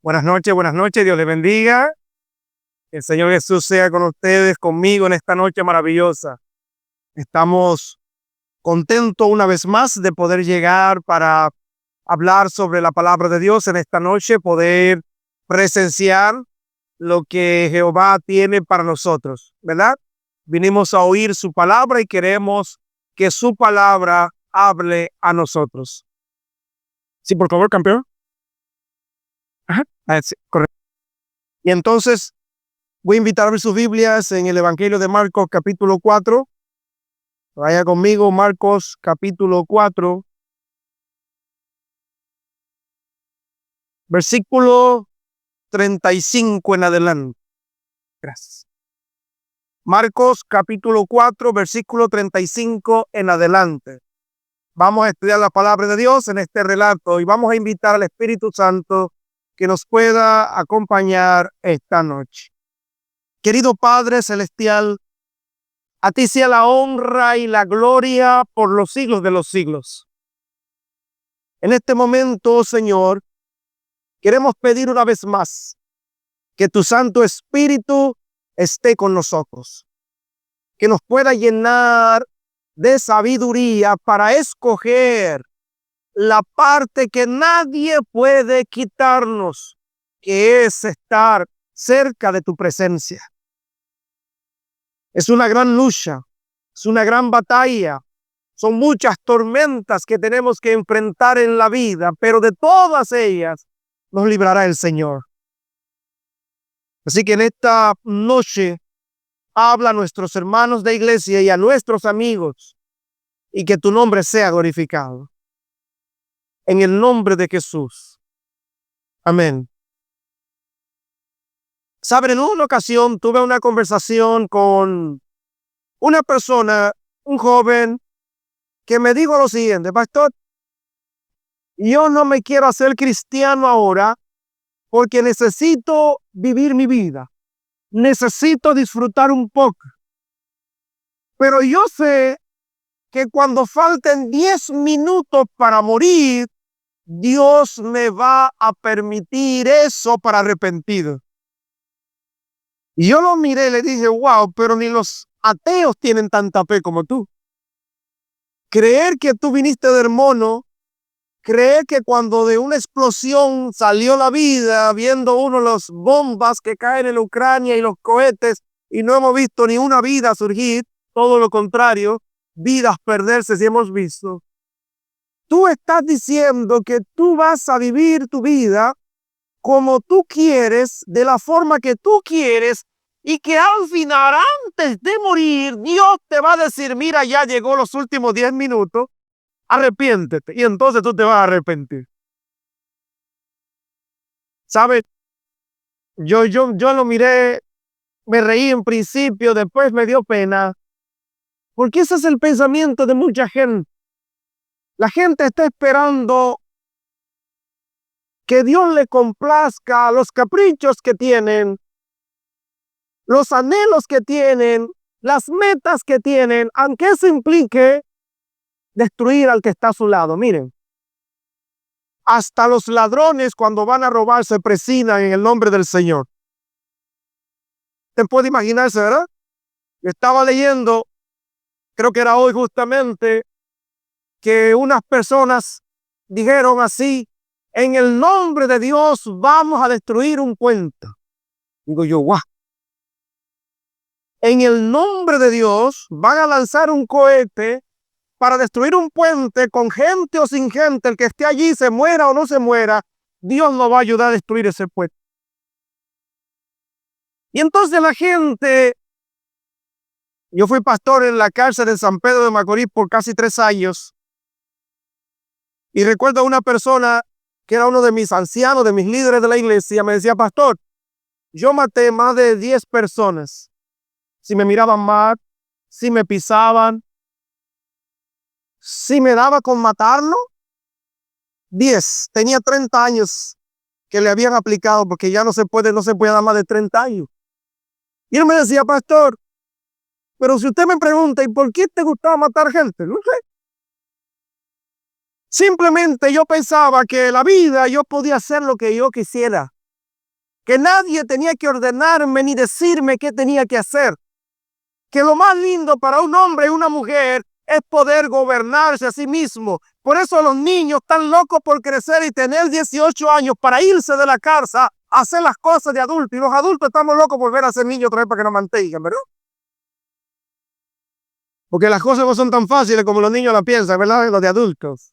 Buenas noches, Dios les bendiga. Que el Señor Jesús sea con ustedes, conmigo en esta noche maravillosa. Estamos contentos una vez más de poder llegar para hablar sobre la palabra de Dios en esta noche, poder presenciar lo que Jehová tiene para nosotros, ¿verdad? Vinimos a oír su palabra y queremos que su palabra hable a nosotros. Sí, por favor, campeón. Ajá. Sí, correcto. Y entonces voy a invitar a abrir sus Biblias en el Evangelio de Marcos, capítulo 4. Vaya conmigo, Marcos, capítulo 4, versículo 35 en adelante. Gracias. Marcos, capítulo 4, versículo 35 en adelante. Vamos a estudiar la palabra de Dios en este relato y vamos a invitar al Espíritu Santo que nos pueda acompañar esta noche. Querido Padre Celestial, a ti sea la honra y la gloria por los siglos de los siglos. En este momento, Señor, queremos pedir una vez más que tu Santo Espíritu esté con nosotros, que nos pueda llenar de sabiduría para escoger la parte que nadie puede quitarnos, que es estar cerca de tu presencia. Es una gran lucha, es una gran batalla. Son muchas tormentas que tenemos que enfrentar en la vida, pero de todas ellas nos librará el Señor. Así que en esta noche habla a nuestros hermanos de iglesia y a nuestros amigos y que tu nombre sea glorificado. En el nombre de Jesús. Amén. Saben, en una ocasión tuve una conversación con una persona, un joven, que me dijo lo siguiente: pastor, yo no me quiero hacer cristiano ahora porque necesito vivir mi vida. Necesito disfrutar un poco. Pero yo sé que cuando falten 10 minutos para morir, Dios me va a permitir eso para arrepentido. Y yo lo miré y le dije, wow, pero ni los ateos tienen tanta fe como tú. Creer que tú viniste del mono, creer que cuando de una explosión salió la vida, viendo uno las bombas que caen en Ucrania y los cohetes, y no hemos visto ni una vida surgir, todo lo contrario, vidas perderse si hemos visto. Tú estás diciendo que tú vas a vivir tu vida como tú quieres, de la forma que tú quieres, y que al final, antes de morir, Dios te va a decir, mira, ya llegó los últimos 10 minutos, arrepiéntete, y entonces tú te vas a arrepentir. ¿Sabes? Yo lo miré, me reí en principio, después me dio pena, porque ese es el pensamiento de mucha gente. La gente está esperando que Dios le complazca los caprichos que tienen, los anhelos que tienen, las metas que tienen, aunque eso implique destruir al que está a su lado. Miren, hasta los ladrones cuando van a robar se presignan en el nombre del Señor. ¿Te puede imaginarse, verdad? Yo estaba leyendo, creo que era hoy justamente, que unas personas dijeron así: en el nombre de Dios vamos a destruir un puente. Digo yo, guau. En el nombre de Dios van a lanzar un cohete para destruir un puente, con gente o sin gente. El que esté allí, se muera o no se muera, Dios nos va a ayudar a destruir ese puente. Y entonces la gente... Yo fui pastor en la cárcel de San Pedro de Macorís por casi 3 años. Y recuerdo a una persona que era uno de mis ancianos, de mis líderes de la iglesia, me decía, pastor, yo maté más de 10 personas. Si me miraban mal, si me pisaban, si me daba con matarlo, 10. Tenía 30 años que le habían aplicado, porque ya no se puede dar más de 30 años. Y él me decía, pastor, pero si usted me pregunta, ¿y por qué te gustaba matar gente? No sé. Simplemente yo pensaba que la vida yo podía hacer lo que yo quisiera. que nadie tenía que ordenarme ni decirme qué tenía que hacer, que lo más lindo para un hombre y una mujer es poder gobernarse a sí mismo. Por eso los niños están locos por crecer y tener 18 años para irse de la casa a hacer las cosas de adultos. Y los adultos estamos locos por ver a ser niños otra vez para que nos mantengan, ¿verdad? Porque las cosas no son tan fáciles como los niños la piensan, ¿verdad? Los de adultos.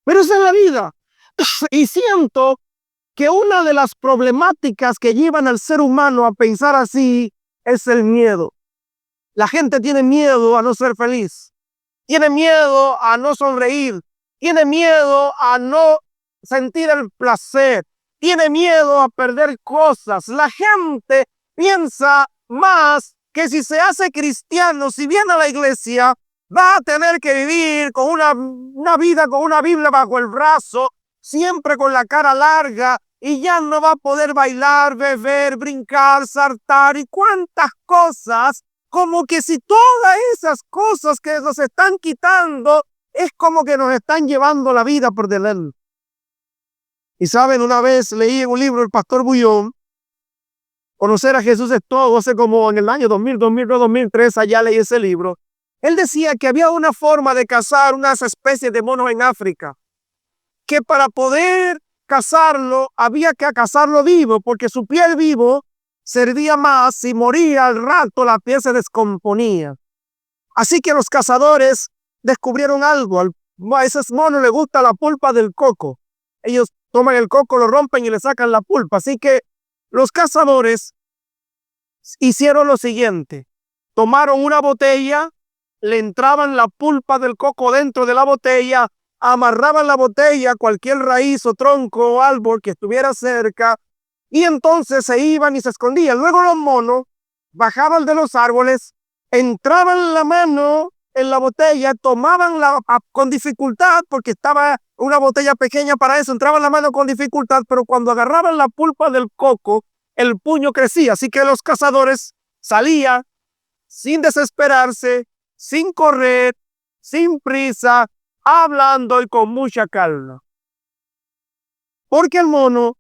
Pero esa es la vida. Y siento que una de las problemáticas que llevan al ser humano a pensar así es el miedo. La gente tiene miedo a no ser feliz, tiene miedo a no sonreír, tiene miedo a no sentir el placer, tiene miedo a perder cosas. La gente piensa más que si se hace cristiano, si viene a la iglesia, va a tener que vivir con una vida con una Biblia bajo el brazo, siempre con la cara larga, y ya no va a poder bailar, beber, brincar, saltar y cuantas cosas, como que si todas esas cosas que nos están quitando es como que nos están llevando la vida por delante. Y saben, una vez leí en un libro el pastor Bullón, Conocer a Jesús es todo, hace como en el año 2000, 2002, 2003, allá leí ese libro. Él decía que había una forma de cazar unas especies de monos en África, que para poder cazarlo había que cazarlo vivo, porque su piel vivo servía más. Si moría al rato la piel se descomponía. Así que los cazadores descubrieron algo. A esos monos les gusta la pulpa del coco. Ellos toman el coco, lo rompen y le sacan la pulpa. Así que los cazadores hicieron lo siguiente. Tomaron una botella, le entraban la pulpa del coco dentro de la botella, amarraban la botella a cualquier raíz o tronco o árbol que estuviera cerca, y entonces se iban y se escondían. Luego los monos bajaban de los árboles, entraban la mano en la botella, tomaban con dificultad, porque estaba una botella pequeña para eso, entraban la mano con dificultad, pero cuando agarraban la pulpa del coco, el puño crecía. Así que los cazadores salían sin desesperarse, sin correr, sin prisa, hablando y con mucha calma. Porque el mono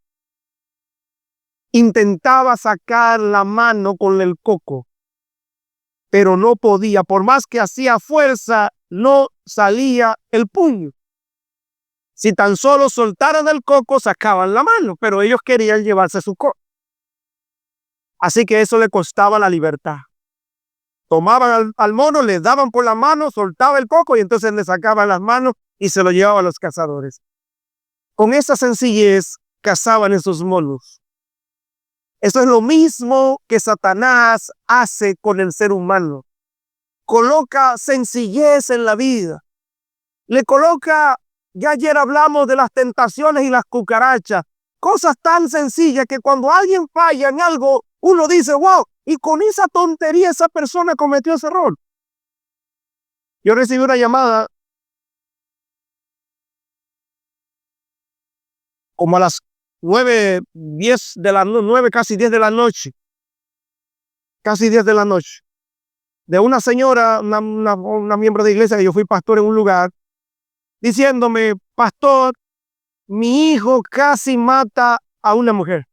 intentaba sacar la mano con el coco, pero no podía. Por más que hacía fuerza, no salía el puño. Si tan solo soltaran el coco, sacaban la mano, pero ellos querían llevarse su coco. Así que eso le costaba la libertad. Tomaban al mono, le daban por la mano, soltaba el coco y entonces le sacaban las manos y se lo llevaban a los cazadores. Con esa sencillez cazaban esos monos. Eso es lo mismo que Satanás hace con el ser humano. Coloca sencillez en la vida. Le coloca, ya ayer hablamos de las tentaciones y las cucarachas, cosas tan sencillas que cuando alguien falla en algo, uno dice, wow, y con esa tontería esa persona cometió ese error. Yo recibí una llamada como a las 9:10 de la noche, 9, casi 10 de la noche, de una señora, una miembro de iglesia, que yo fui pastor en un lugar, diciéndome, pastor, mi hijo casi mata a una mujer.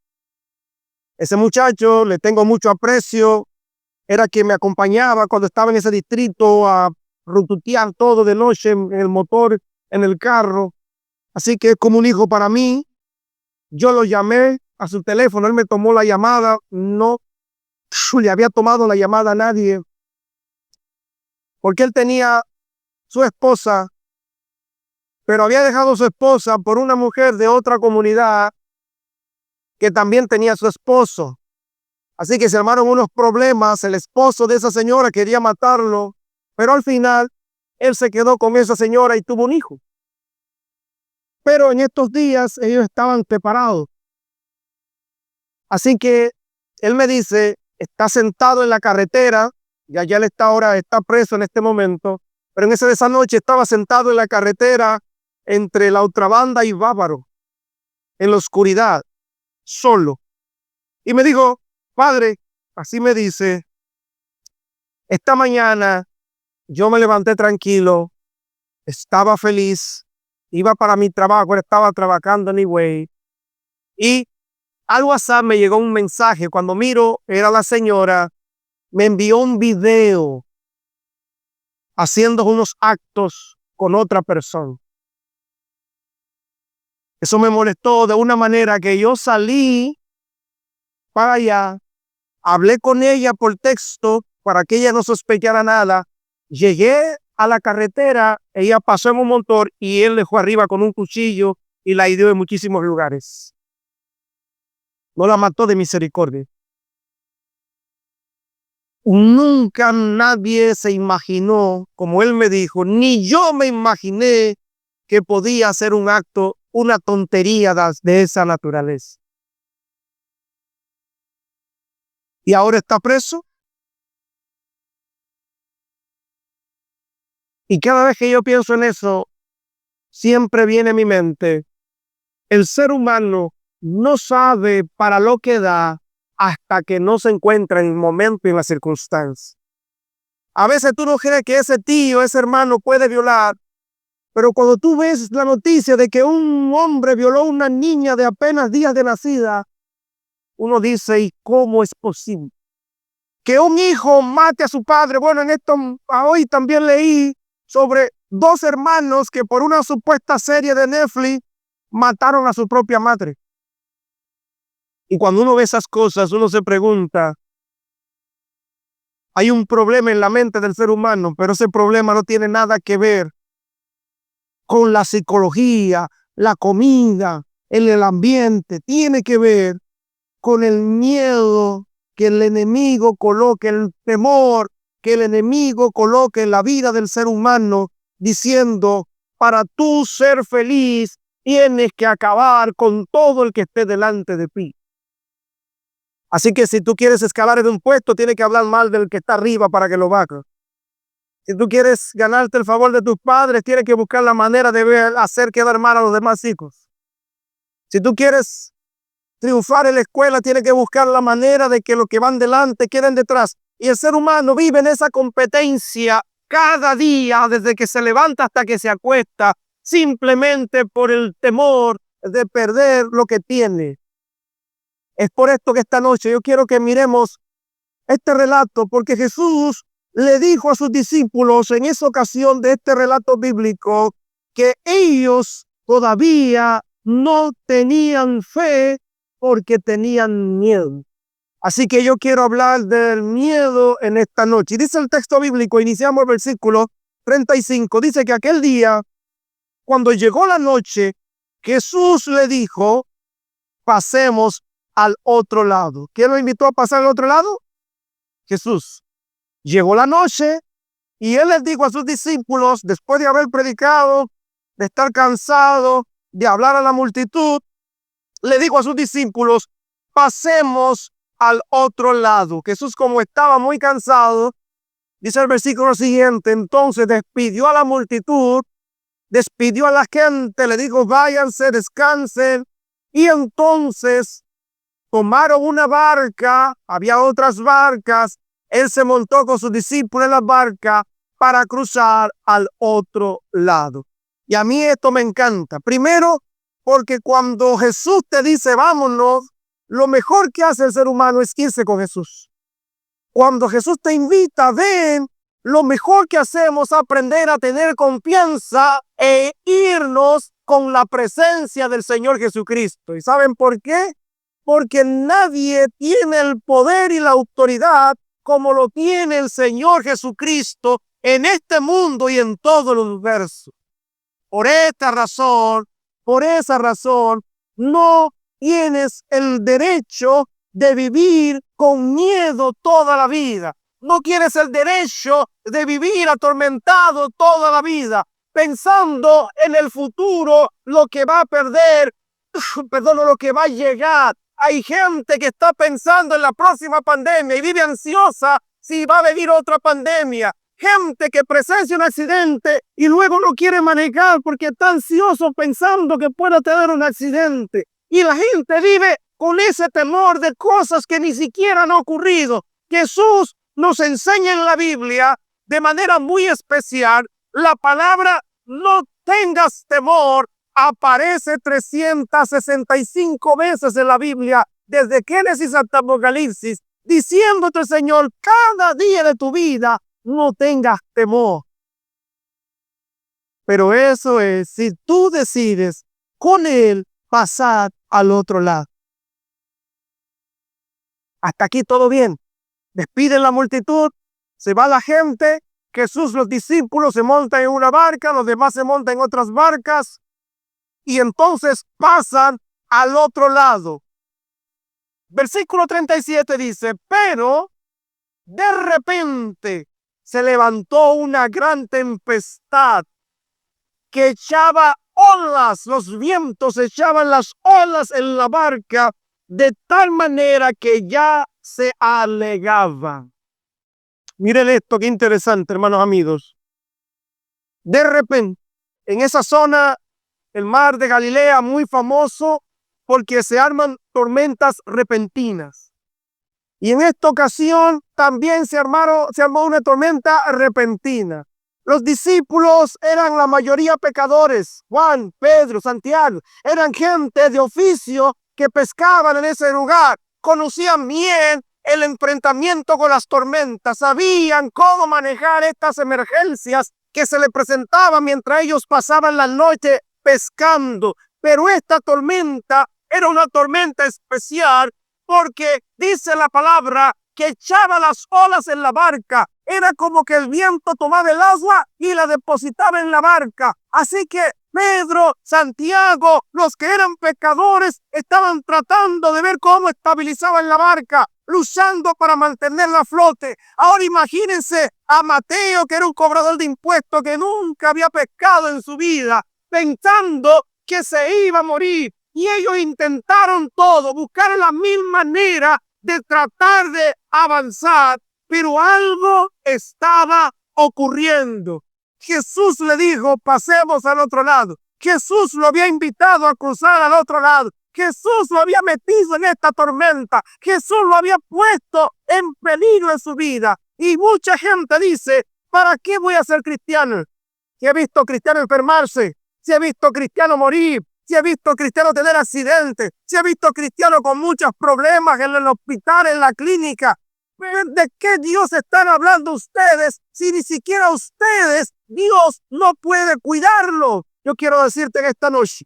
Ese muchacho, le tengo mucho aprecio, era quien me acompañaba cuando estaba en ese distrito a rututear todo de noche en el motor, en el carro. Así que es como un hijo para mí. Yo lo llamé a su teléfono, él me tomó la llamada, no le había tomado la llamada a nadie, porque él tenía su esposa, pero había dejado su esposa por una mujer de otra comunidad que también tenía su esposo. Así que se armaron unos problemas, el esposo de esa señora quería matarlo, pero al final él se quedó con esa señora y tuvo un hijo. Pero en estos días ellos estaban separados. Así que él me dice, está sentado en la carretera, y allá él está ahora, está preso en este momento, pero en esa noche estaba sentado en la carretera entre la otra banda y Bávaro, en la oscuridad, solo. Y me dijo, padre, así me dice, esta mañana yo me levanté tranquilo, estaba feliz, iba para mi trabajo, estaba trabajando anyway, y al WhatsApp me llegó un mensaje. Cuando miro, era la señora, me envió un video haciendo unos actos con otra persona. Eso me molestó de una manera que yo salí para allá, hablé con ella por texto para que ella no sospechara nada. Llegué a la carretera, ella pasó en un motor y él le fue arriba con un cuchillo y la hirió en muchísimos lugares. No la mató de misericordia. Nunca nadie se imaginó, como él me dijo, ni yo me imaginé que podía hacer un acto, una tontería de esa naturaleza. Y ahora está preso. Y cada vez que yo pienso en eso, siempre viene a mi mente, el ser humano no sabe para lo que da hasta que no se encuentra en el momento y en la circunstancia. A veces tú no crees que ese tío, ese hermano puede violar, pero cuando tú ves la noticia de que un hombre violó a una niña de apenas días de nacida, uno dice, ¿y cómo es posible? Que un hijo mate a su padre. Bueno, en esto hoy también leí sobre 2 hermanos que por una supuesta serie de Netflix mataron a su propia madre. Y cuando uno ve esas cosas, uno se pregunta, hay un problema en la mente del ser humano, pero ese problema no tiene nada que ver con la psicología, la comida, el ambiente. Tiene que ver con el miedo que el enemigo coloque, el temor que el enemigo coloque en la vida del ser humano, diciendo, para tú ser feliz, tienes que acabar con todo el que esté delante de ti. Así que si tú quieres escalar en un puesto, tienes que hablar mal del que está arriba para que lo baje. Si tú quieres ganarte el favor de tus padres, tienes que buscar la manera de hacer quedar mal a los demás hijos. Si tú quieres triunfar en la escuela, tienes que buscar la manera de que los que van delante queden detrás. Y el ser humano vive en esa competencia cada día, desde que se levanta hasta que se acuesta, simplemente por el temor de perder lo que tiene. Es por esto que esta noche yo quiero que miremos este relato, porque Jesús le dijo a sus discípulos en esa ocasión de este relato bíblico que ellos todavía no tenían fe porque tenían miedo. Así que yo quiero hablar del miedo en esta noche. Y dice el texto bíblico, iniciamos el versículo 35, dice que aquel día, cuando llegó la noche, Jesús le dijo, pasemos al otro lado. ¿Quién lo invitó a pasar al otro lado? Jesús. Llegó la noche y él les dijo a sus discípulos, después de haber predicado, de estar cansado, de hablar a la multitud, le dijo a sus discípulos, pasemos al otro lado. Jesús, como estaba muy cansado, dice el versículo siguiente, entonces despidió a la multitud, despidió a la gente, le dijo, váyanse, descansen, y entonces tomaron una barca, había otras barcas, él se montó con sus discípulos en la barca para cruzar al otro lado. Y a mí esto me encanta. Primero, porque cuando Jesús te dice vámonos, lo mejor que hace el ser humano es irse con Jesús. Cuando Jesús te invita, ven, lo mejor que hacemos es aprender a tener confianza e irnos con la presencia del Señor Jesucristo. ¿Y saben por qué? Porque nadie tiene el poder y la autoridad como lo tiene el Señor Jesucristo en este mundo y en todo el universo. Por esa razón, no tienes el derecho de vivir con miedo toda la vida. No tienes el derecho de vivir atormentado toda la vida, pensando en el futuro, lo que va a perder, lo que va a llegar. Hay gente que está pensando en la próxima pandemia y vive ansiosa si va a venir otra pandemia. Gente que presencia un accidente y luego no quiere manejar porque está ansioso pensando que pueda tener un accidente. Y la gente vive con ese temor de cosas que ni siquiera han ocurrido. Jesús nos enseña en la Biblia de manera muy especial la palabra no tengas temor. Aparece 365 veces en la Biblia desde Génesis hasta Apocalipsis, diciéndote, Señor, cada día de tu vida no tengas temor. Pero eso es si tú decides con Él pasar al otro lado. Hasta aquí todo bien. Despiden la multitud, se va la gente, Jesús, los discípulos se montan en una barca, los demás se montan en otras barcas y entonces pasan al otro lado. Versículo 37 dice, pero de repente se levantó una gran tempestad que echaba olas, los vientos echaban las olas en la barca de tal manera que ya se anegaban. Miren esto, qué interesante, hermanos amigos. De repente, en esa zona, el mar de Galilea, muy famoso porque se arman tormentas repentinas. Y en esta ocasión también se armó una tormenta repentina. Los discípulos eran la mayoría pecadores. Juan, Pedro, Santiago, eran gente de oficio que pescaban en ese lugar. Conocían bien el enfrentamiento con las tormentas. Sabían cómo manejar estas emergencias que se le presentaban mientras ellos pasaban la noche pescando. Pero esta tormenta era una tormenta especial porque dice la palabra que echaba las olas en la barca. Era como que el viento tomaba el agua y la depositaba en la barca. Así que Pedro, Santiago, los que eran pecadores, estaban tratando de ver cómo estabilizaban la barca, luchando para mantenerla a flote. Ahora imagínense a Mateo, que era un cobrador de impuestos, que nunca había pescado en su vida, pensando que se iba a morir. Y ellos intentaron todo, buscar la mil maneras de tratar de avanzar, pero algo estaba ocurriendo. Jesús le dijo, pasemos al otro lado. Jesús lo había invitado a cruzar al otro lado. Jesús lo había metido en esta tormenta. Jesús lo había puesto en peligro en su vida. Y mucha gente dice, ¿para qué voy a ser cristiano? Si he visto cristianos enfermarse, si he visto cristianos morir, si he visto cristianos tener accidentes, si he visto cristianos con muchos problemas en el hospital, en la clínica. ¿De qué Dios están hablando ustedes si ni siquiera ustedes, Dios no puede cuidarlo? Yo quiero decirte en esta noche,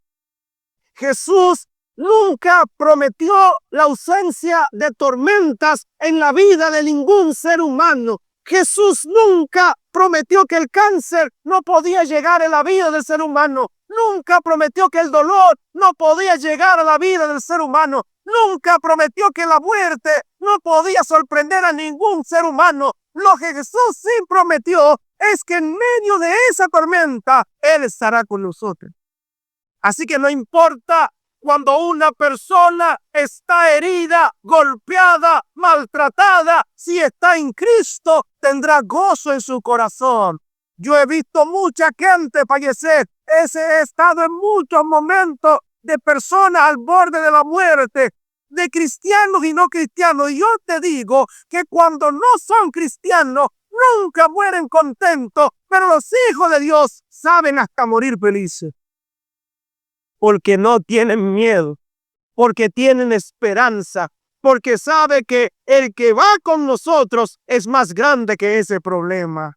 Jesús nunca prometió la ausencia de tormentas en la vida de ningún ser humano. Jesús nunca prometió que el cáncer no podía llegar a la vida del ser humano. Nunca prometió que el dolor no podía llegar a la vida del ser humano. Nunca prometió que la muerte no podía sorprender a ningún ser humano. Lo que Jesús sí prometió es que en medio de esa tormenta, Él estará con nosotros. Así que no importa cuando una persona está herida, golpeada, maltratada, si está en Cristo, tendrá gozo en su corazón. Yo he visto mucha gente fallecer. He estado en muchos momentos de personas al borde de la muerte, de cristianos y no cristianos. Y yo te digo que cuando no son cristianos, nunca mueren contentos, pero los hijos de Dios saben hasta morir felices. Porque no tienen miedo, porque tienen esperanza, porque sabe que el que va con nosotros es más grande que ese problema.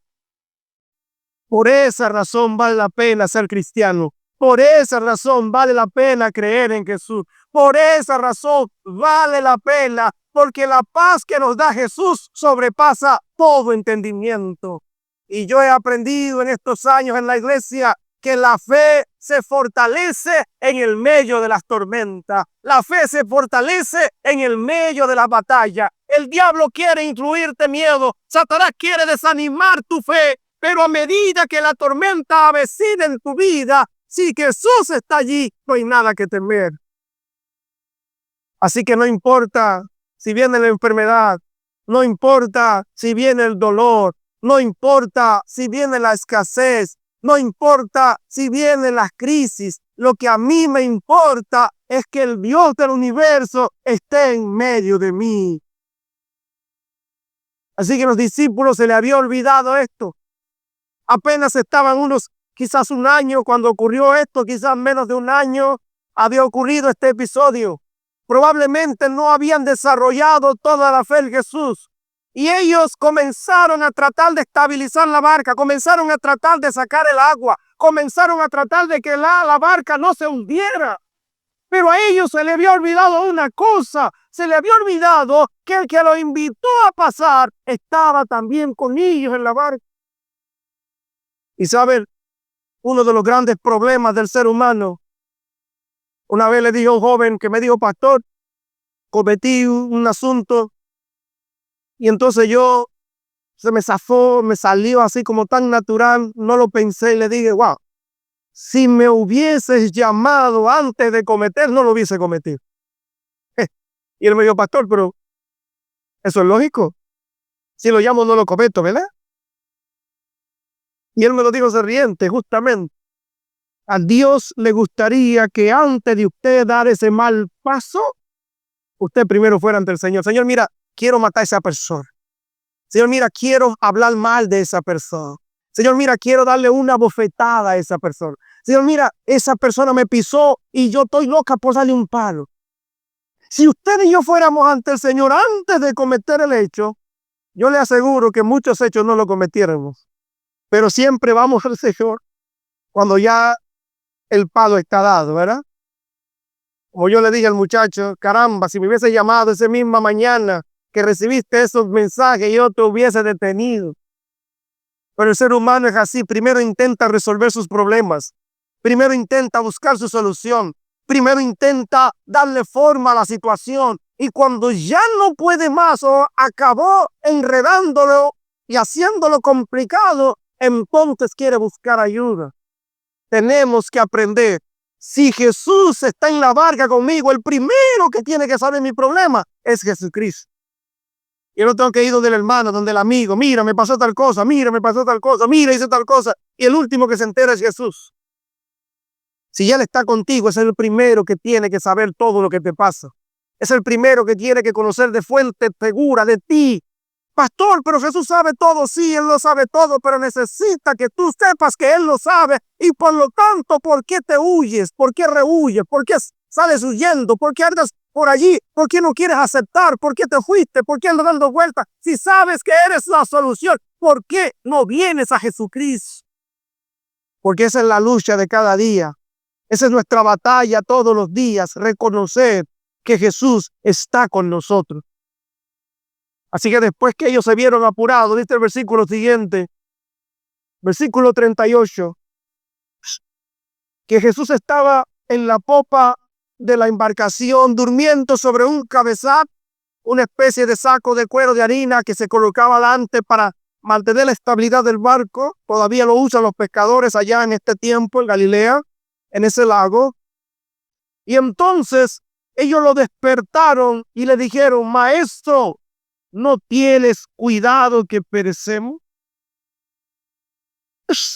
Por esa razón vale la pena ser cristiano. Por esa razón vale la pena creer en Jesús. Por esa razón vale la pena, porque la paz que nos da Jesús sobrepasa todo entendimiento. Y yo he aprendido en estos años en la iglesia que la fe se fortalece en el medio de las tormentas. La fe se fortalece en el medio de la batalla. El diablo quiere incluirte miedo. Satanás quiere desanimar tu fe. Pero a medida que la tormenta avecina en tu vida, si Jesús está allí, no hay nada que temer. Así que no importa si viene la enfermedad, no importa si viene el dolor, no importa si viene la escasez, no importa si vienen las crisis. Lo que a mí me importa es que el Dios del universo esté en medio de mí. Así que a los discípulos se les había olvidado esto. Apenas estaban quizás un año cuando ocurrió esto, quizás menos de un año había ocurrido este episodio. probablemente no habían desarrollado toda la fe en Jesús. Y ellos comenzaron a tratar de estabilizar la barca, comenzaron a tratar de sacar el agua, comenzaron a tratar de que la barca no se hundiera. Pero a ellos se le había olvidado una cosa, se le había olvidado que el que lo invitó a pasar estaba también con ellos en la barca. Y saben, uno de los grandes problemas del ser humano, una vez le dije a un joven que me dijo: pastor, cometí un asunto y entonces se me zafó, me salió así como tan natural, no lo pensé y le dije: wow, si me hubieses llamado antes de cometer, no lo hubiese cometido. Y él me dijo: pastor, pero eso es lógico. Si lo llamo, no lo cometo, ¿verdad? Y él me lo dijo sonriente, justamente. A Dios le gustaría que antes de usted dar ese mal paso, usted primero fuera ante el Señor. Señor, mira, quiero matar a esa persona. Señor, mira, quiero hablar mal de esa persona. Señor, mira, quiero darle una bofetada a esa persona. Señor, mira, esa persona me pisó y yo estoy loca por darle un palo. Si usted y yo fuéramos ante el Señor antes de cometer el hecho, yo le aseguro que muchos hechos no lo cometiéramos. Pero siempre vamos al Señor cuando ya el palo está dado, ¿verdad? Como yo le dije al muchacho: caramba, si me hubiese llamado esa misma mañana que recibiste esos mensajes, yo te hubiese detenido. Pero el ser humano es así. Primero intenta resolver sus problemas. Primero intenta buscar su solución. Primero intenta darle forma a la situación. Y cuando ya no puede más o acabó enredándolo y haciéndolo complicado, entonces quiere buscar ayuda. Tenemos que aprender. Si Jesús está en la barca conmigo, el primero que tiene que saber mi problema es Jesucristo. Yo no tengo que ir donde el hermano, donde el amigo. Mira, me pasó tal cosa, mira, me pasó tal cosa, mira, hice tal cosa. Y el último que se entera es Jesús. Si Él está contigo, es el primero que tiene que saber todo lo que te pasa. Es el primero que tiene que conocer de fuente segura de ti. Pastor, pero Jesús sabe todo. Sí, Él lo sabe todo, pero necesita que tú sepas que Él lo sabe. Y por lo tanto, ¿por qué te huyes? ¿Por qué rehuyes? ¿Por qué sales huyendo? ¿Por qué andas por allí? ¿Por qué no quieres aceptar? ¿Por qué te fuiste? ¿Por qué andas dando vueltas? Si sabes que eres la solución, ¿por qué no vienes a Jesucristo? Porque esa es la lucha de cada día. Esa es nuestra batalla todos los días, reconocer que Jesús está con nosotros. Así que después que ellos se vieron apurados, dice el versículo siguiente, versículo 38, que Jesús estaba en la popa de la embarcación durmiendo sobre un cabezal, una especie de saco de cuero de harina que se colocaba delante para mantener la estabilidad del barco. Todavía lo usan los pescadores allá en este tiempo en Galilea, en ese lago. Y entonces ellos lo despertaron y le dijeron: maestro, ¿no tienes cuidado que perecemos?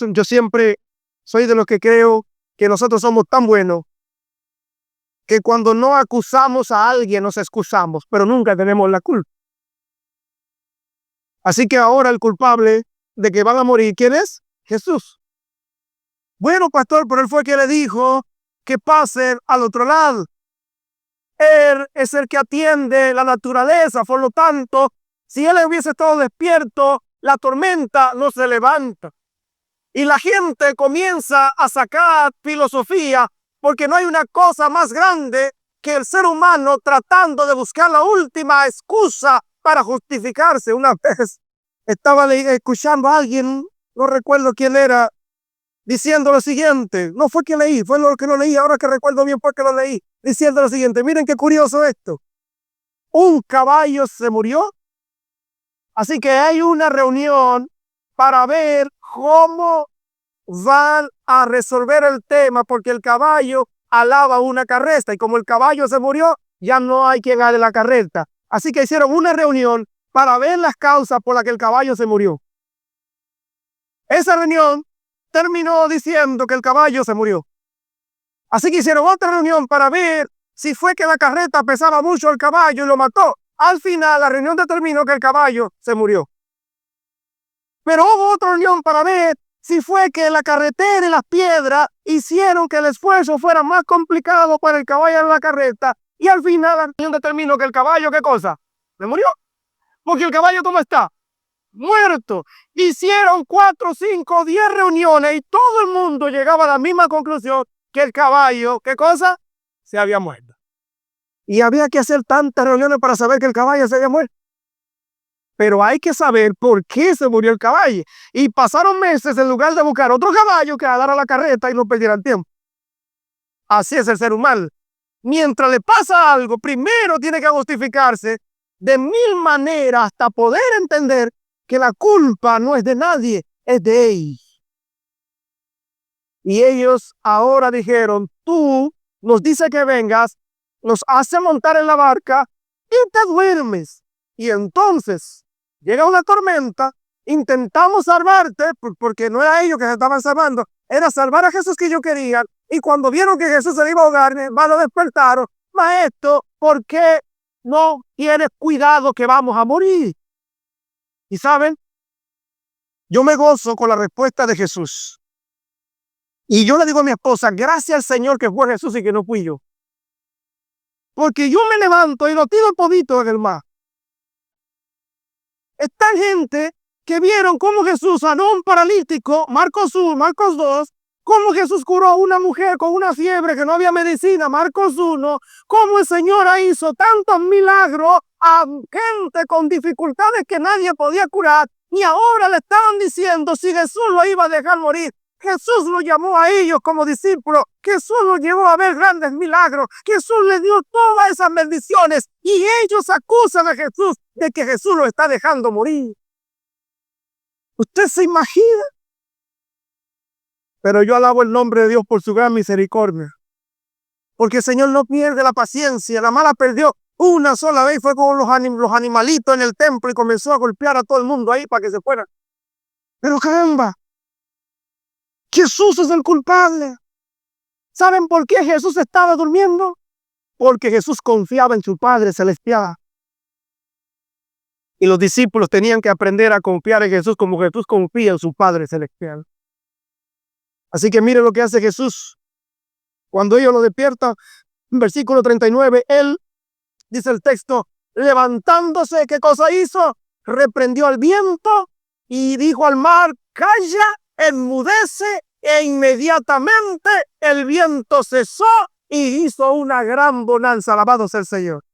Yo siempre soy de los que creo que nosotros somos tan buenos que cuando no acusamos a alguien nos excusamos, pero nunca tenemos la culpa. Así que ahora el culpable de que van a morir, ¿quién es? Jesús. Bueno, pastor, pero él fue el que le dijo que pasen al otro lado. Él es el que atiende la naturaleza, por lo tanto, si él hubiese estado despierto, la tormenta no se levanta. Y la gente comienza a sacar filosofía, porque no hay una cosa más grande que el ser humano tratando de buscar la última excusa para justificarse. Una vez estaba escuchando a alguien, no recuerdo quién era, diciendo lo siguiente. No fue que leí, fue lo que no leí, ahora que recuerdo bien fue que lo leí, diciendo lo siguiente: miren qué curioso esto. Un caballo se murió, así que hay una reunión para ver cómo van a resolver el tema, porque el caballo alaba una carreta y como el caballo se murió, ya no hay quien haga la carreta. Así que hicieron una reunión para ver las causas por las que el caballo se murió. Esa reunión terminó diciendo que el caballo se murió. Así que hicieron otra reunión para ver si fue que la carreta pesaba mucho al caballo y lo mató. Al final, la reunión determinó que el caballo se murió. Pero hubo otra reunión para ver si fue que la carretera y las piedras hicieron que el esfuerzo fuera más complicado para el caballo en la carreta. Y al final determinó que el caballo, ¿qué cosa? ¿Le murió? Porque el caballo, ¿cómo está? Muerto. Hicieron 4, 5, 10 reuniones y todo el mundo llegaba a la misma conclusión, que el caballo, ¿qué cosa? Se había muerto. Y había que hacer tantas reuniones para saber que el caballo se había muerto. Pero hay que saber por qué se murió el caballo. Y pasaron meses en lugar de buscar otro caballo que dar a la carreta y no perdieran tiempo. Así es el ser humano. Mientras le pasa algo, primero tiene que justificarse de 1000 maneras hasta poder entender que la culpa no es de nadie, es de ellos. Y ellos ahora dijeron, tú nos dices que vengas, nos hace montar en la barca y te duermes. Y entonces llega una tormenta, intentamos salvarte, porque no era ellos que se estaban salvando, era salvar a Jesús que ellos querían. Y cuando vieron que Jesús se iba a ahogar, van a despertar, maestro, ¿por qué no tienes cuidado que vamos a morir? Y saben, yo me gozo con la respuesta de Jesús. Y yo le digo a mi esposa, gracias al Señor que fue Jesús y que no fui yo. Porque yo me levanto y lo tiro todito en el mar. Están gente que vieron cómo Jesús sanó a un paralítico, Marcos 1, Marcos 2, cómo Jesús curó a una mujer con una fiebre que no había medicina, Marcos 1, cómo el Señor hizo tantos milagros a gente con dificultades que nadie podía curar, y ahora le estaban diciendo si Jesús lo iba a dejar morir. Jesús lo llamó a ellos como discípulos, Jesús los llevó a ver grandes milagros, Jesús les dio todas esas bendiciones y ellos acusan a Jesús de que Jesús lo está dejando morir. ¿Usted se imagina? Pero yo alabo el nombre de Dios por su gran misericordia, porque el Señor no pierde la paciencia. La mala perdió una sola vez, fue con los animalitos en el templo y comenzó a golpear a todo el mundo ahí para que se fueran. Pero caramba, Jesús es el culpable. ¿Saben por qué Jesús estaba durmiendo? Porque Jesús confiaba en su Padre Celestial. Y los discípulos tenían que aprender a confiar en Jesús como Jesús confía en su Padre Celestial. Así que miren lo que hace Jesús. Cuando ellos lo despiertan, en versículo 39, él, dice el texto, levantándose, ¿qué cosa hizo? Reprendió al viento y dijo al mar, calla, enmudece, e inmediatamente el viento cesó y hizo una gran bonanza. Alabado sea el Señor.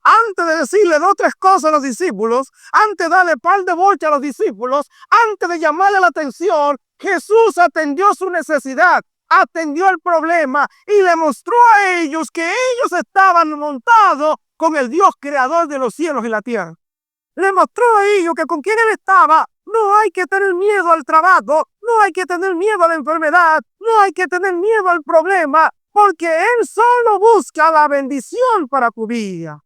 Antes de decirle 2 o 3 cosas a los discípulos, antes de darle par de bocha a los discípulos, antes de llamarle la atención, Jesús atendió su necesidad, atendió el problema y le mostró a ellos que ellos estaban montados con el Dios creador de los cielos y la tierra. Le mostró a ellos que con quien él estaba no hay que tener miedo al trabajo, no hay que tener miedo a la enfermedad, no hay que tener miedo al problema, porque él solo busca la bendición para tu vida.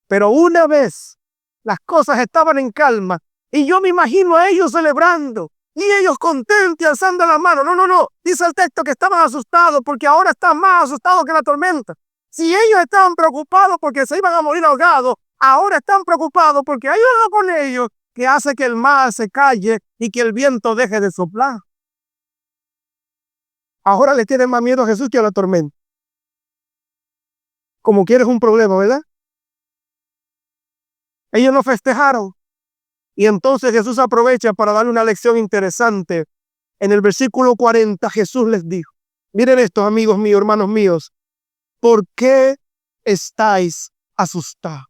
Pero una vez las cosas estaban en calma y yo me imagino a ellos celebrando y ellos contentos y alzando la mano. No. Dice el texto que estaban asustados porque ahora están más asustados que la tormenta. Si ellos estaban preocupados porque se iban a morir ahogados, ahora están preocupados porque hay algo con ellos que hace que el mar se calle y que el viento deje de soplar. Ahora le tienen más miedo a Jesús que a la tormenta. Como quieres un problema, ¿verdad? Ellos no festejaron. Y entonces Jesús aprovecha para darle una lección interesante. En el versículo 40 Jesús les dijo, miren esto, amigos míos, hermanos míos, ¿por qué estáis asustados?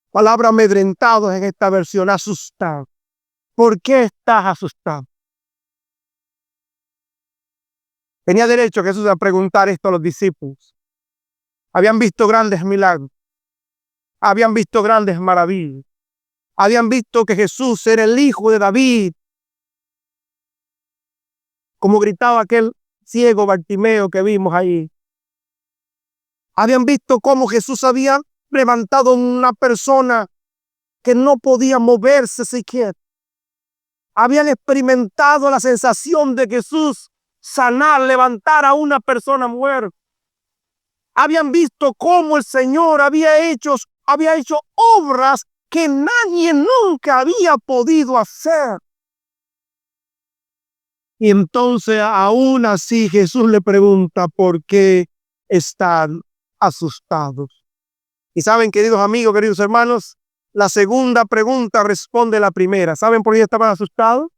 Palabra amedrentados en esta versión, asustado. ¿Por qué estás asustado? Tenía derecho Jesús a preguntar esto a los discípulos. Habían visto grandes milagros. Habían visto grandes maravillas. Habían visto que Jesús era el hijo de David. Como gritaba aquel ciego Bartimeo que vimos ahí. Habían visto cómo Jesús había levantado a una persona que no podía moverse siquiera. Habían experimentado la sensación de Jesús sanar, levantar a una persona muerta. Habían visto cómo el Señor había hecho obras que nadie nunca había podido hacer. Y entonces aún así Jesús le pregunta, ¿por qué están asustados. Y saben, queridos amigos, queridos hermanos, la segunda pregunta responde la primera. ¿Saben por qué estaban asustados?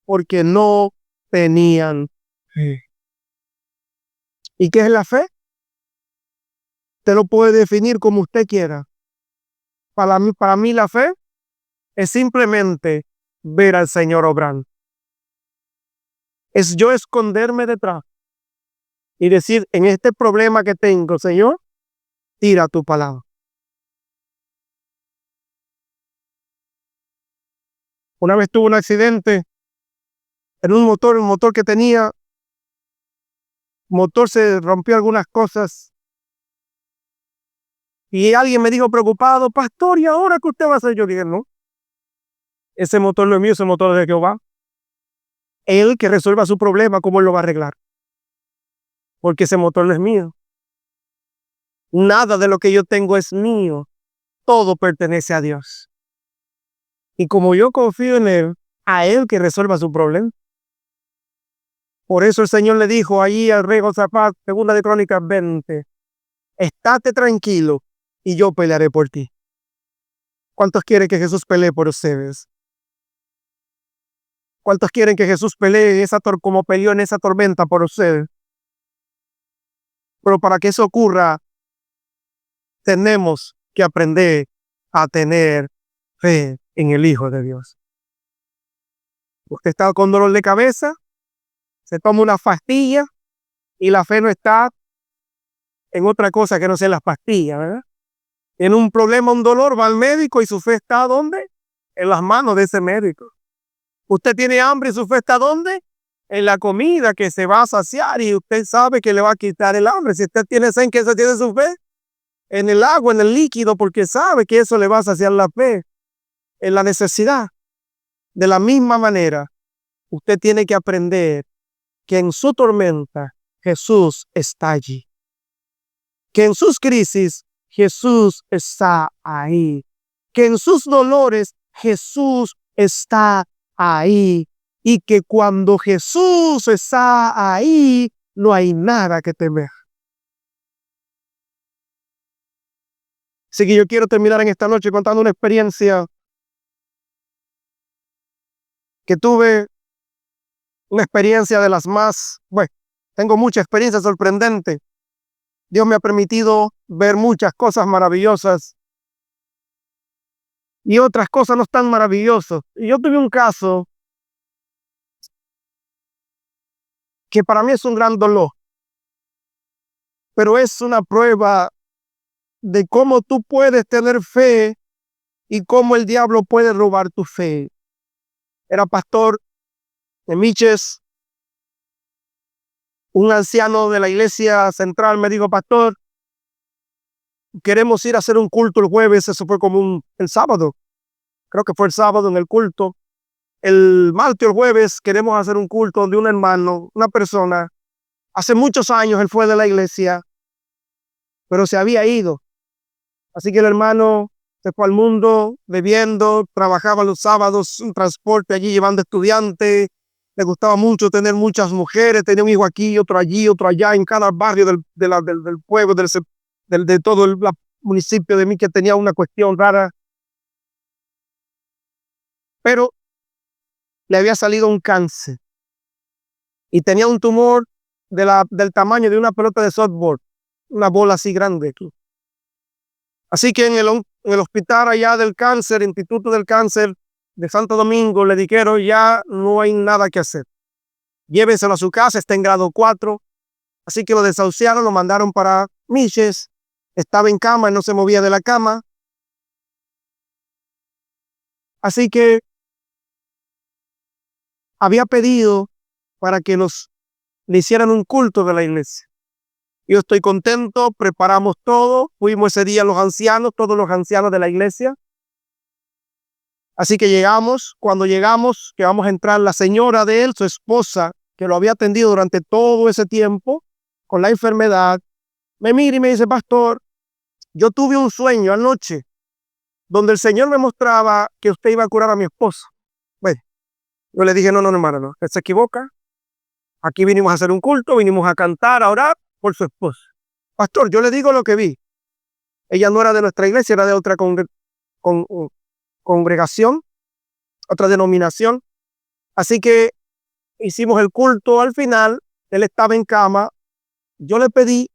Porque no tenían fe. ¿Y qué es la fe? Usted lo puede definir como usted quiera. Para mí la fe es simplemente ver al Señor obrando. Es yo esconderme detrás y decir, en este problema que tengo, Señor, tira tu palabra. Una vez tuve un accidente en un motor que tenía, motor se rompió algunas cosas y alguien me dijo preocupado, pastor, ¿y ahora qué usted va a hacer? Yo dije, no, ese motor no es mío, ese motor es de Jehová. Él que resuelva su problema, ¿cómo él lo va a arreglar? Porque ese motor no es mío. Nada de lo que yo tengo es mío. Todo pertenece a Dios. Y como yo confío en Él, a Él que resuelva su problema. Por eso el Señor le dijo allí al rey Josafat, segunda de Crónicas 20, estate tranquilo y yo pelearé por ti. ¿Cuántos quieren que Jesús pelee por ustedes? ¿Cuántos quieren que Jesús pelee como peleó en esa tormenta por ustedes? Pero para que eso ocurra, tenemos que aprender a tener fe en el Hijo de Dios. Usted está con dolor de cabeza, se toma una pastilla y la fe no está en otra cosa que no sea las pastillas, ¿verdad? Tiene un problema, un dolor, va al médico y su fe está ¿dónde? En las manos de ese médico. Usted tiene hambre y su fe está ¿dónde? En la comida que se va a saciar y usted sabe que le va a quitar el hambre. Si usted tiene sed, ¿en qué se tiene su fe? En el agua, en el líquido, porque sabe que eso le va a saciar la fe, en la necesidad. De la misma manera, usted tiene que aprender que en su tormenta Jesús está allí. Que en sus crisis Jesús está ahí. Que en sus dolores Jesús está ahí. Y que cuando Jesús está ahí, no hay nada que temer. Así que yo quiero terminar en esta noche contando una experiencia que tuve, una experiencia de las más, bueno, tengo mucha experiencia sorprendente. Dios me ha permitido ver muchas cosas maravillosas y otras cosas no tan maravillosas. Y yo tuve un caso que para mí es un gran dolor, pero es una prueba de cómo tú puedes tener fe y cómo el diablo puede robar tu fe. Era pastor de Miches, un anciano de la iglesia central me dijo, pastor, queremos ir a hacer un culto el jueves. Eso fue como el sábado, creo que fue el sábado en el culto. El martes o el jueves queremos hacer un culto de un hermano, una persona. Hace muchos años él fue de la iglesia, pero se había ido. Así que el hermano se fue al mundo bebiendo, trabajaba los sábados, un transporte allí llevando estudiantes. Le gustaba mucho tener muchas mujeres, tenía un hijo aquí, otro allí, otro allá, en cada barrio del pueblo, de todo el municipio de mí, que tenía una cuestión rara. Pero le había salido un cáncer y tenía un tumor del tamaño de una pelota de softball, una bola así grande. Así que en el hospital allá del cáncer, Instituto del Cáncer de Santo Domingo, le dijeron, ya no hay nada que hacer. Llévenselo a su casa, está en grado 4. Así que lo desahuciaron, lo mandaron para Miches. Estaba en cama, no se movía de la cama. Así que había pedido para que le hicieran un culto de la iglesia. Yo estoy contento, preparamos todo, fuimos ese día los ancianos, todos los ancianos de la iglesia. Así que llegamos, cuando llegamos, que vamos a entrar, la señora de él, su esposa, que lo había atendido durante todo ese tiempo con la enfermedad, me mira y me dice, pastor, yo tuve un sueño anoche donde el Señor me mostraba que usted iba a curar a mi esposo. Bueno, yo le dije, no, hermano, no, usted se equivoca. Aquí vinimos a hacer un culto, vinimos a cantar, a orar por su esposo. Pastor, yo le digo lo que vi. Ella no era de nuestra iglesia, era de otra congregación, otra denominación. Así que hicimos el culto al final. Él estaba en cama. Yo le pedí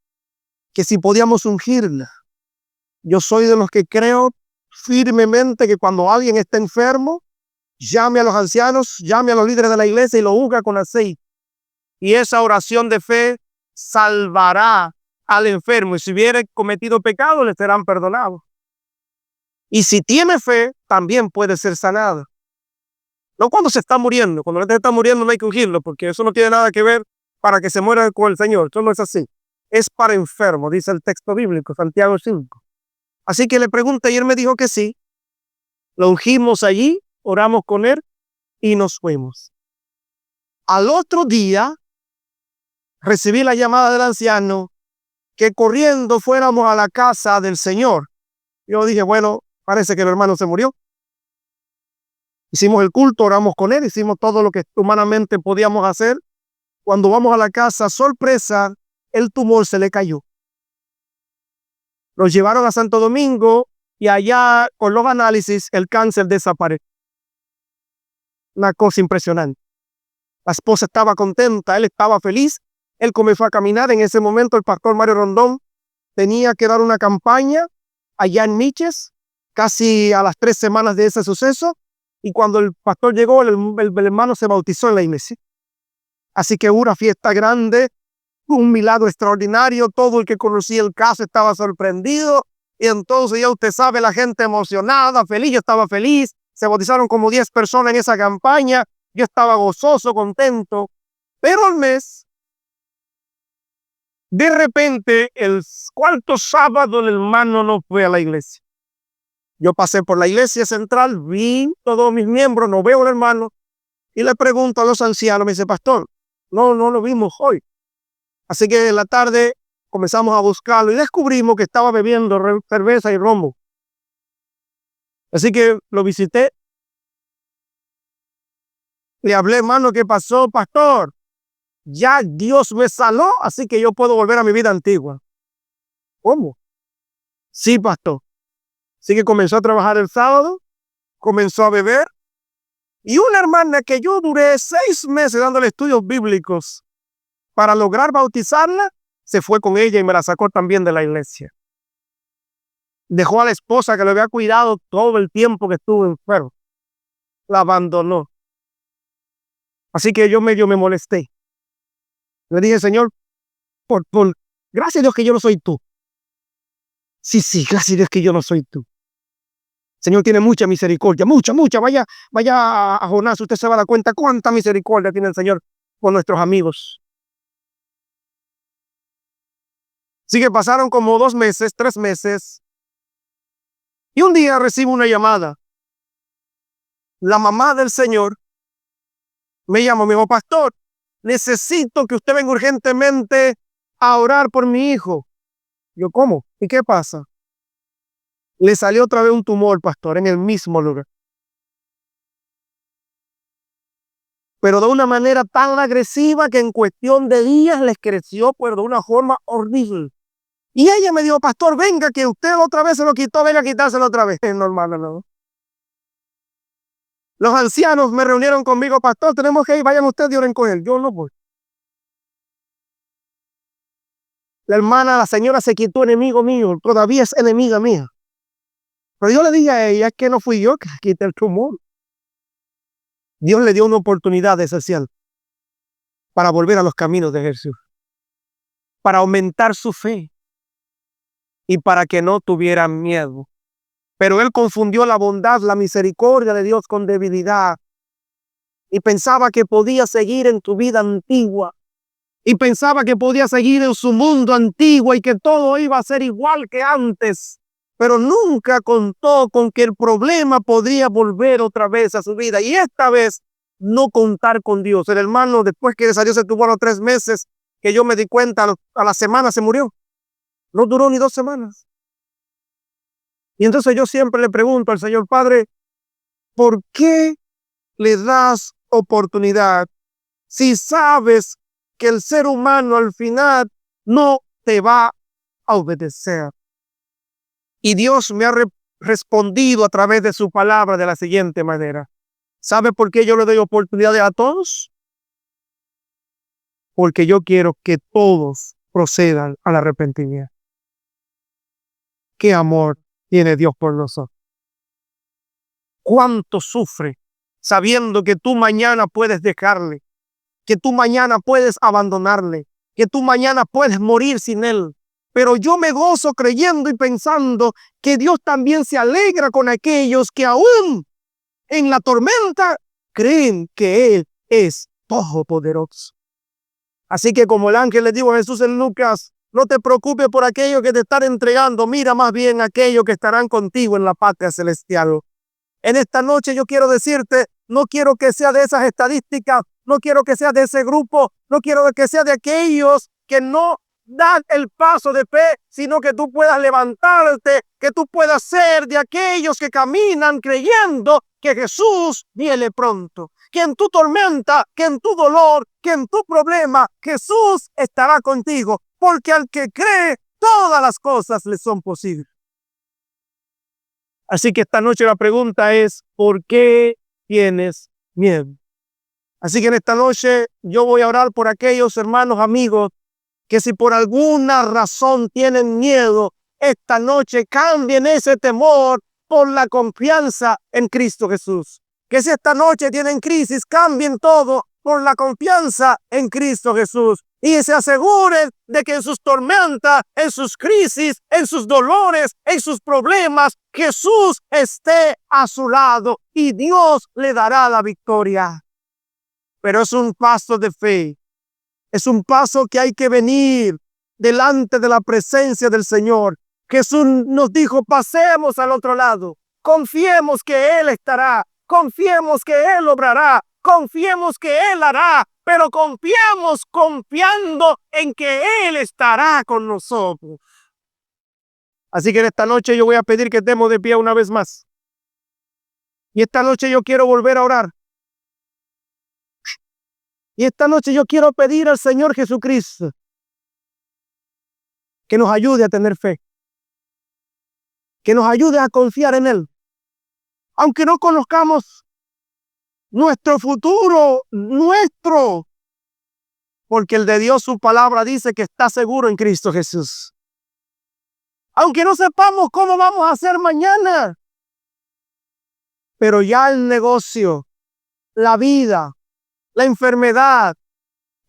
que si podíamos ungirla. Yo soy de los que creo firmemente que cuando alguien está enfermo, llame a los ancianos, llame a los líderes de la iglesia y lo unja con aceite. Y esa oración de fe salvará al enfermo. Y si hubiera cometido pecado, le serán perdonados. Y si tiene fe, también puede ser sanado. No cuando se está muriendo. Cuando se está muriendo no hay que ungirlo, porque eso no tiene nada que ver para que se muera con el Señor. Eso no es así. Es para enfermos, dice el texto bíblico, Santiago 5. Así que le pregunté y él me dijo que sí. Lo ungimos allí, oramos con él y nos fuimos. Al otro día, recibí la llamada del anciano que corriendo fuéramos a la casa del Señor. Yo dije, bueno, parece que el hermano se murió. Hicimos el culto, oramos con él, hicimos todo lo que humanamente podíamos hacer. Cuando vamos a la casa, sorpresa, el tumor se le cayó. Lo llevaron a Santo Domingo y allá con los análisis el cáncer desapareció. Una cosa impresionante. La esposa estaba contenta, él estaba feliz. Él comenzó a caminar. En ese momento el pastor Mario Rondón tenía que dar una campaña allá en Miches, casi a las 3 semanas de ese suceso. Y cuando el pastor llegó, el hermano se bautizó en la iglesia. Así que hubo una fiesta grande, un milagro extraordinario. Todo el que conocía el caso estaba sorprendido. Y entonces ya usted sabe, la gente emocionada, feliz. Yo estaba feliz. Se bautizaron como 10 personas en esa campaña. Yo estaba gozoso, contento. Pero al mes, de repente, el cuarto sábado, el hermano no fue a la iglesia. Yo pasé por la iglesia central, vi todos mis miembros, no veo al hermano, y le pregunto a los ancianos, me dice, pastor, no lo vimos hoy. Así que en la tarde comenzamos a buscarlo y descubrimos que estaba bebiendo cerveza y romo. Así que lo visité. Le hablé, hermano, ¿qué pasó, pastor? Ya Dios me sanó, así que yo puedo volver a mi vida antigua. ¿Cómo? Sí, pastor. Así que comenzó a trabajar el sábado, comenzó a beber. Y una hermana que yo duré 6 meses dándole estudios bíblicos para lograr bautizarla, se fue con ella y me la sacó también de la iglesia. Dejó a la esposa que lo había cuidado todo el tiempo que estuvo enfermo. La abandonó. Así que yo medio me molesté. Le dije, Señor, gracias a Dios que yo no soy tú. Sí, gracias a Dios que yo no soy tú. Señor tiene mucha misericordia, mucha. Vaya a Jonás, usted se va a dar cuenta cuánta misericordia tiene el Señor con nuestros amigos. Así que pasaron como 2 meses, 3 meses. Y un día recibo una llamada. La mamá del Señor me llamó, me dijo, pastor, necesito que usted venga urgentemente a orar por mi hijo. Yo, ¿cómo? ¿Y qué pasa? Le salió otra vez un tumor, pastor, en el mismo lugar. Pero de una manera tan agresiva que en cuestión de días les creció, pero de una forma horrible. Y ella me dijo, pastor, venga, que usted otra vez se lo quitó, venga a quitárselo otra vez. No, hermano, no. Los ancianos me reunieron conmigo, pastor, tenemos que ir, vayan ustedes y oren con él. Yo no voy. La hermana, la señora se quitó, enemigo mío, todavía es enemiga mía. Pero yo le dije a ella que no fui yo que quité el tumor. Dios le dio una oportunidad esencial para volver a los caminos de Jesús, para aumentar su fe y para que no tuviera miedo. Pero él confundió la bondad, la misericordia de Dios con debilidad y pensaba que podía seguir en tu vida antigua y pensaba que podía seguir en su mundo antiguo y que todo iba a ser igual que antes. Pero nunca contó con que el problema podría volver otra vez a su vida. Y esta vez no contar con Dios. El hermano, después que salió ese tumor a los 3 meses, que yo me di cuenta, a la semana se murió. No duró ni 2 semanas. Y entonces yo siempre le pregunto al Señor, Padre, ¿por qué le das oportunidad si sabes que el ser humano al final no te va a obedecer. Y Dios me ha respondido a través de su palabra de la siguiente manera. ¿Sabe por qué yo le doy oportunidades a todos? Porque yo quiero que todos procedan al arrepentimiento. ¿Qué amor tiene Dios por nosotros? ¿Cuánto sufre sabiendo que tú mañana puedes dejarle, que tú mañana puedes abandonarle, que tú mañana puedes morir sin él? Pero yo me gozo creyendo y pensando que Dios también se alegra con aquellos que aún en la tormenta creen que Él es todopoderoso. Así que como el ángel le dijo a Jesús en Lucas, no te preocupes por aquello que te están entregando, mira más bien aquello que estarán contigo en la patria celestial. En esta noche yo quiero decirte, no quiero que sea de esas estadísticas, no quiero que sea de ese grupo, no quiero que sea de aquellos que no dan el paso de fe, sino que tú puedas levantarte, que tú puedas ser de aquellos que caminan creyendo que Jesús viene pronto, que en tu tormenta, que en tu dolor, que en tu problema, Jesús estará contigo, porque al que cree, todas las cosas le son posibles. Así que esta noche la pregunta es, ¿por qué tienes miedo? Así que en esta noche yo voy a orar por aquellos hermanos, amigos, que si por alguna razón tienen miedo, esta noche cambien ese temor por la confianza en Cristo Jesús. Que si esta noche tienen crisis, cambien todo por la confianza en Cristo Jesús. Y se aseguren de que en sus tormentas, en sus crisis, en sus dolores, en sus problemas, Jesús esté a su lado y Dios le dará la victoria. Pero es un paso de fe. Es un paso que hay que venir delante de la presencia del Señor. Jesús nos dijo, pasemos al otro lado. Confiemos que Él estará. Confiemos que Él obrará. Confiemos que Él hará. Pero confiemos confiando en que Él estará con nosotros. Así que en esta noche yo voy a pedir que estemos de pie una vez más. Y esta noche yo quiero volver a orar. Y esta noche yo quiero pedir al Señor Jesucristo que nos ayude a tener fe, que nos ayude a confiar en Él. Aunque no conozcamos nuestro futuro, porque el de Dios, su palabra dice que está seguro en Cristo Jesús. Aunque no sepamos cómo vamos a hacer mañana, pero ya el negocio, la vida, la enfermedad,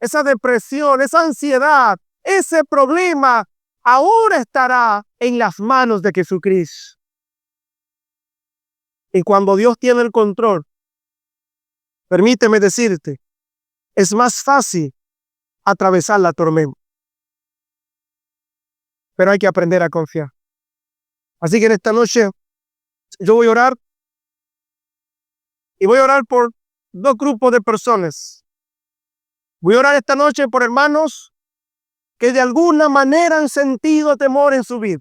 esa depresión, esa ansiedad, ese problema, ahora estará en las manos de Jesucristo. Y cuando Dios tiene el control, permíteme decirte, es más fácil atravesar la tormenta. Pero hay que aprender a confiar. Así que en esta noche yo voy a orar. Y voy a orar por dos grupos de personas. Voy a orar esta noche por hermanos que de alguna manera han sentido temor en su vida.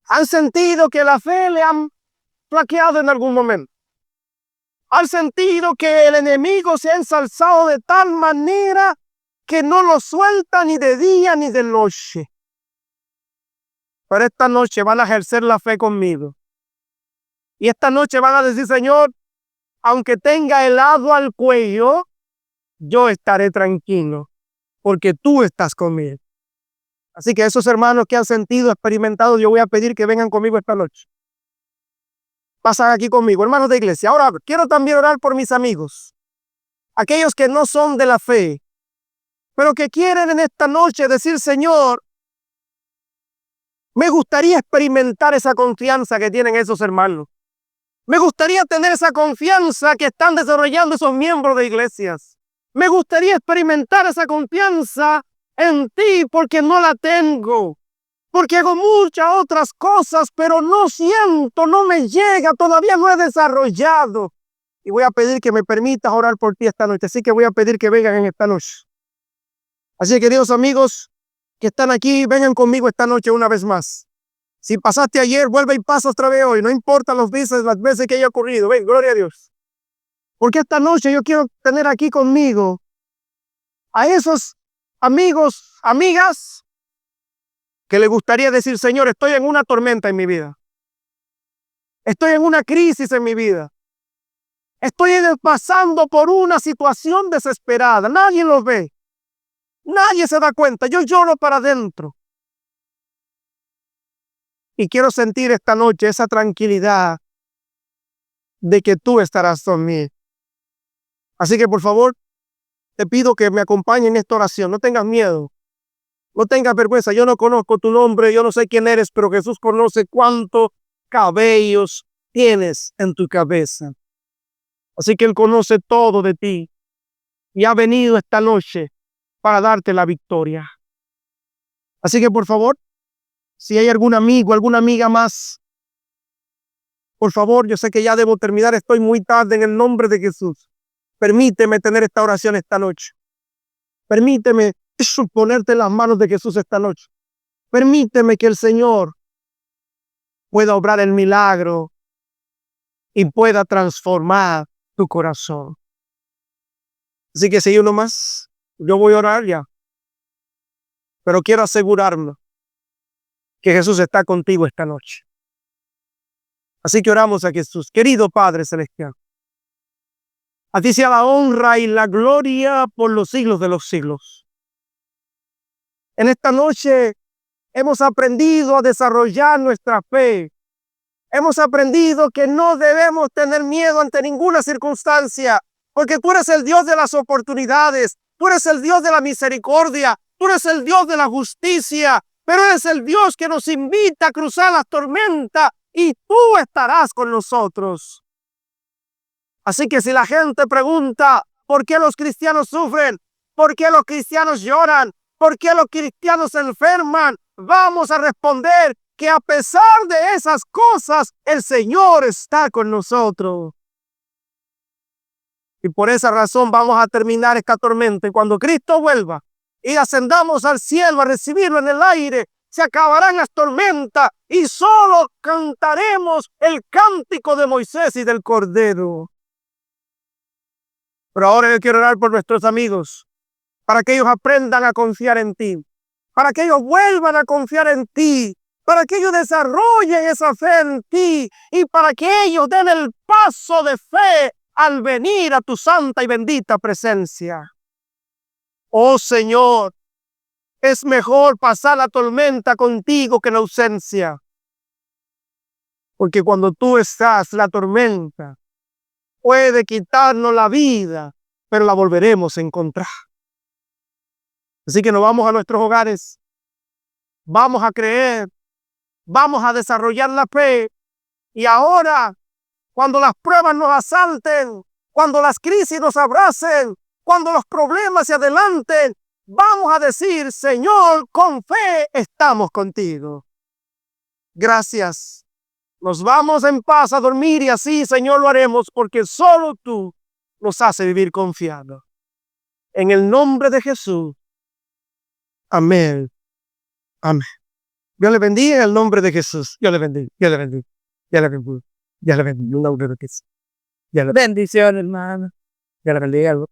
Han sentido que la fe le han flaqueado en algún momento. Han sentido que el enemigo se ha ensalzado de tal manera que no lo suelta ni de día ni de noche. Pero esta noche van a ejercer la fe conmigo. Y esta noche van a decir, Señor, aunque tenga helado al cuello, yo estaré tranquilo, porque tú estás conmigo. Así que esos hermanos que han sentido, experimentado, yo voy a pedir que vengan conmigo esta noche. Pasan aquí conmigo, hermanos de iglesia. Ahora quiero también orar por mis amigos, aquellos que no son de la fe, pero que quieren en esta noche decir, Señor, me gustaría experimentar esa confianza que tienen esos hermanos. Me gustaría tener esa confianza que están desarrollando esos miembros de iglesias. Me gustaría experimentar esa confianza en ti porque no la tengo. Porque hago muchas otras cosas, pero no siento, no me llega, todavía no he desarrollado. Y voy a pedir que me permitas orar por ti esta noche. Así que voy a pedir que vengan en esta noche. Así que, queridos amigos que están aquí, vengan conmigo esta noche una vez más. Si pasaste ayer, vuelve y pasa otra vez hoy. No importa las veces que haya ocurrido. Ven, gloria a Dios. Porque esta noche yo quiero tener aquí conmigo a esos amigos, amigas, que le gustaría decir, Señor, estoy en una tormenta en mi vida. Estoy en una crisis en mi vida. Estoy pasando por una situación desesperada. Nadie lo ve. Nadie se da cuenta. Yo lloro para adentro. Y quiero sentir esta noche esa tranquilidad de que tú estarás conmigo. Así que por favor, te pido que me acompañes en esta oración. No tengas miedo. No tengas vergüenza. Yo no conozco tu nombre. Yo no sé quién eres, pero Jesús conoce cuántos cabellos tienes en tu cabeza. Así que Él conoce todo de ti y ha venido esta noche para darte la victoria. Así que por favor, si hay algún amigo, alguna amiga más, por favor, yo sé que ya debo terminar, estoy muy tarde, en el nombre de Jesús. Permíteme tener esta oración esta noche. Permíteme ponerte en las manos de Jesús esta noche. Permíteme que el Señor pueda obrar el milagro y pueda transformar tu corazón. Así que si hay uno más, yo voy a orar ya. Pero quiero asegurarme que Jesús está contigo esta noche. Así que oramos a Jesús. Querido Padre Celestial, a ti sea la honra y la gloria por los siglos de los siglos. En esta noche hemos aprendido a desarrollar nuestra fe. Hemos aprendido que no debemos tener miedo ante ninguna circunstancia, porque tú eres el Dios de las oportunidades, tú eres el Dios de la misericordia, tú eres el Dios de la justicia, pero eres el Dios que nos invita a cruzar la tormenta y tú estarás con nosotros. Así que si la gente pregunta por qué los cristianos sufren, por qué los cristianos lloran, por qué los cristianos se enferman, vamos a responder que a pesar de esas cosas, el Señor está con nosotros. Y por esa razón vamos a terminar esta tormenta. Y cuando Cristo vuelva y ascendamos al cielo a recibirlo en el aire, se acabarán las tormentas y solo cantaremos el cántico de Moisés y del Cordero. Pero ahora yo quiero orar por nuestros amigos, para que ellos aprendan a confiar en ti, para que ellos vuelvan a confiar en ti, para que ellos desarrollen esa fe en ti y para que ellos den el paso de fe al venir a tu santa y bendita presencia. Oh Señor, es mejor pasar la tormenta contigo que en ausencia, porque cuando tú estás, la tormenta puede quitarnos la vida, pero la volveremos a encontrar. Así que nos vamos a nuestros hogares, vamos a creer, vamos a desarrollar la fe y ahora, cuando las pruebas nos asalten, cuando las crisis nos abracen, cuando los problemas se adelanten, vamos a decir, Señor, con fe estamos contigo. Gracias. Nos vamos en paz a dormir y así, Señor, lo haremos porque solo tú nos haces vivir confiados. En el nombre de Jesús. Amén. Amén. Dios le bendiga en el nombre de Jesús. Dios le bendiga. Dios le bendiga. Dios le bendiga. Dios le bendiga. En el nombre de Jesús. Bendición, hermano. Dios le bendiga.